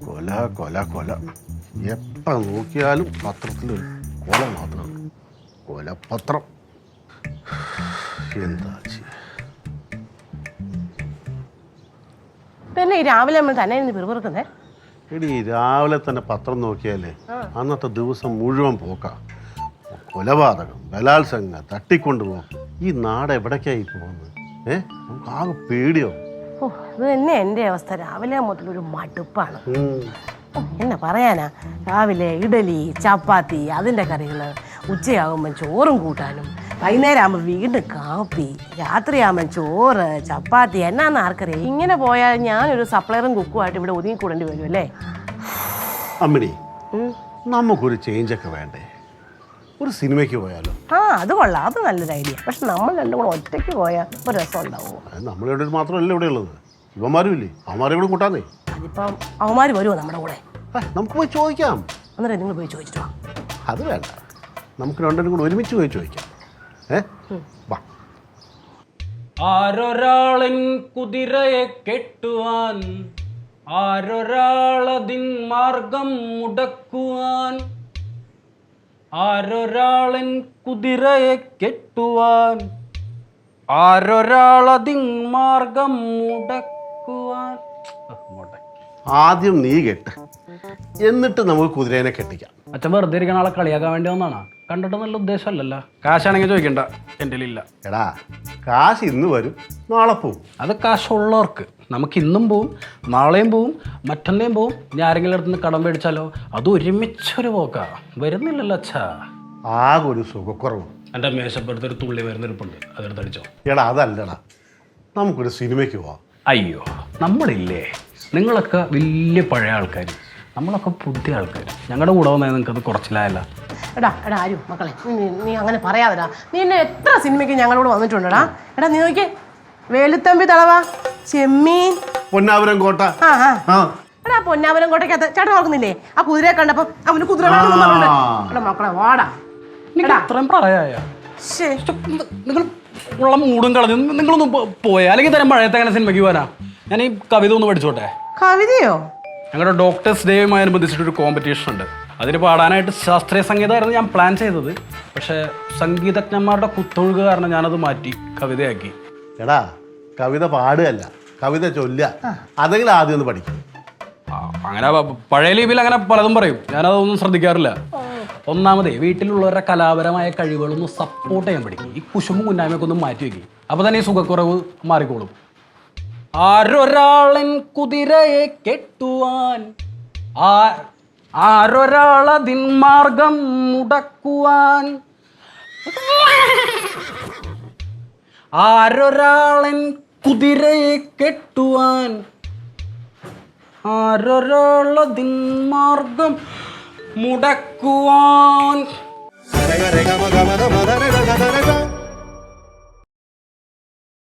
കൊല കൊല കൊല എപ്പോൾ നോക്കിയാലും പത്രത്തിലൊരു കൊല മാത്രമാണ്. കൊലപത്രം എന്താ പിന്നെ ഈ രാവിലെ നമ്മൾ തന്നെ പിറുപിറുക്കുന്നേ. എടി രാവിലെ തന്നെ പത്രം നോക്കിയാലേ അന്നത്തെ ദിവസം മുഴുവൻ പോക്കാം. കൊലപാതകം, ബലാത്സംഗം, തട്ടിക്കൊണ്ടുപോകും. ഈ നാട് എവിടേക്കായി പോകുന്നത്? നമുക്ക് ആകെ പേടിയോ? ഓ, അത് തന്നെ എൻ്റെ അവസ്ഥ. രാവിലെ മുതലൊരു മടുപ്പാണ്. എന്നാ പറയാനാ, രാവിലെ ഇഡലി ചപ്പാത്തി അതിൻ്റെ കറികൾ, ഉച്ചയാകുമ്പോൾ ചോറും കൂട്ടാനും, വൈകുന്നേരം ആകുമ്പോൾ വീണ്ടും കാപ്പി, രാത്രിയാകുമ്പോൾ ചോറ് ചപ്പാത്തി. എന്നാന്ന് ആർക്കറിയാം. ഇങ്ങനെ പോയാൽ ഞാനൊരു സപ്ലയറും കുക്കുമായിട്ട് ഇവിടെ ഒതുങ്ങിക്കൂടേണ്ടി വരും അല്ലേ? അമ്മിണി, നമുക്കൊരു ചേഞ്ചൊക്കെ വേണ്ടേ? ഒരു സിനിമയ്ക്ക് പോയാലോ? അത് കൊള്ളാം, അത് നല്ലൊരു ഐഡിയ. പക്ഷെ നമ്മൾ രണ്ടും കൂടെ ഒറ്റയ്ക്ക് പോയാൽ ഒരു രസം ഉണ്ടാവുമോ? നമ്മളിവിടെ മാത്രമല്ല ഇവിടെ ഉള്ളത്, ഇവന്മാരും ഇല്ലേ? അവന്മാരെ കൂടെ കൂട്ടാന്നേ. അതിപ്പം അവന്മാർ വരുമോ നമ്മുടെ കൂടെ? നമുക്ക് പോയി ചോദിക്കാം. അന്നേരം നിങ്ങൾ പോയി ചോദിച്ചിട്ട് വാ. അത് വേണ്ട, നമുക്ക് രണ്ടും കൂടെ ഒരുമിച്ച് പോയി ചോദിക്കാം. വാ. ആരൊരാളൻ കുതിരയെ കെട്ടുവാൻ, ആരൊരാളതിൻ മാർഗം മുടക്കുവാൻ. ആരൊരാളൻ കുതിരയെ കെട്ടുവാൻ, ആരൊരാളതിൻ മാർഗം മുടക്കുവാൻ. ആദ്യം നീ കെട്ട്, എന്നിട്ട് നമുക്ക് കുതിരേനെ കെട്ടിക്കാം. അച്ഛൻ വെറുതെ ഇരിക്കണ ആളെ കളിയാക്കാൻ വേണ്ടി വന്നാണ്. കണ്ടിട്ട് നല്ല ഉദ്ദേശമല്ലല്ലോ. കാശാണെങ്കിൽ ചോദിക്കണ്ട, എൻ്റെ ഇല്ല. എടാ, കാശ് ഇന്ന് വരും, നാളെ പോവും. അത് കാശുള്ളവർക്ക്. നമുക്ക് ഇന്നും പോവും, നാളെയും പോവും, മറ്റന്നേയും പോവും. ഇനി ആരെങ്കിലും അടുത്ത് നിന്ന് കടം മേടിച്ചാലോ? അത് ഒരുമിച്ചൊരു പോക്കാ. വരുന്നില്ലല്ലോ അച്ഛാ. ആകെ ഒരു സുഖക്കുറവ്. എൻ്റെ മേശപ്പുറത്തൊരു തുള്ളി വരുന്നിരിപ്പുണ്ട്, അതെടുത്തടിച്ചോ. എടാ, അതല്ലടാ, നമുക്കൊരു സിനിമയ്ക്ക് പോവാം. അയ്യോ, നമ്മളില്ലേ, നിങ്ങളൊക്കെ വലിയ പഴയ ആൾക്കാർ, നമ്മളൊക്കെ പുതിയ ആൾക്കാർ. ഞങ്ങളുടെ കൂടെ വന്നാൽ നിങ്ങൾക്കത് കുറച്ചിലായല്ല. എടാ ആരും മക്കളെ, നീ അങ്ങനെ പറയാതെടാ. നീ എന്നെ എത്ര സിനിമയ്ക്ക് ഞങ്ങളോട് വന്നിട്ടുണ്ടെടാ. എടാ നീ നോക്കിയേ, വേലുത്തമ്പി തളവ, ചെമ്മീൻ, പൊന്നാപുരം കോട്ട. എടാ പൊന്നാപുരം കോട്ടയ്ക്കകത്ത് ചേട്ടൻ ഓർക്കുന്നില്ലേ? ആ കുതിരയെ കണ്ടപ്പോ അവന് കുതിര എടാ മക്കളെ വാടാ. അത്രയും പ്രായമായ നിങ്ങൾ ഉള്ള മൂടും കളഞ്ഞു. നിങ്ങളൊന്നും പോയാ, അല്ലെങ്കിൽ തരം പഴയത്തെ അങ്ങനെ സിനിമയ്ക്ക് പോകാനാ? ഞാൻ ഈ കവിത ഒന്ന് പഠിച്ചോട്ടെ. കവിതയോ? ഞങ്ങളുടെ ഡോക്ടേഴ്സ് ഡേയുമായി അനുബന്ധിച്ചിട്ടൊരു കോമ്പറ്റീഷൻ ഉണ്ട്. അതിന് പാടാനായിട്ട് ശാസ്ത്രീയ സംഗീതമായിരുന്നു ഞാൻ പ്ലാൻ ചെയ്തത്. പക്ഷേ സംഗീതജ്ഞന്മാരുടെ കുത്തൊഴുക കാരണം ഞാനത് മാറ്റി കവിതയാക്കി. എടാ, കവിത പാടുകയല്ല, കവിത ചൊല്ലുക. അതെങ്കിലും ആദ്യം ഒന്ന് പഠിക്കും. അങ്ങനെ പഴയ ലിപിയിൽ അങ്ങനെ പലതും പറയും, ഞാനതൊന്നും ശ്രദ്ധിക്കാറില്ല. ഒന്നാമതേ വീട്ടിലുള്ളവരുടെ കലാപരമായ കഴിവുകളൊന്നും സപ്പോർട്ട് ചെയ്യാൻ പഠിക്കും. ഈ കുശുമ്പും കുന്നായ്മയൊക്കെ ഒന്നും മാറ്റി വയ്ക്കും. അപ്പോൾ തന്നെ ഈ സുഖക്കുറവ് മാറിക്കോളും. ആരൊരാളൻ കുതിരയെ കെട്ടുവാൻ, ആരൊരാളതിൻ മാർഗം മുടക്കുവാൻ. ആരൊരാളൻ കുതിരയെ കെട്ടുവാൻ, ആരൊരാളതിൻ മാർഗം മുടക്കുവാൻ.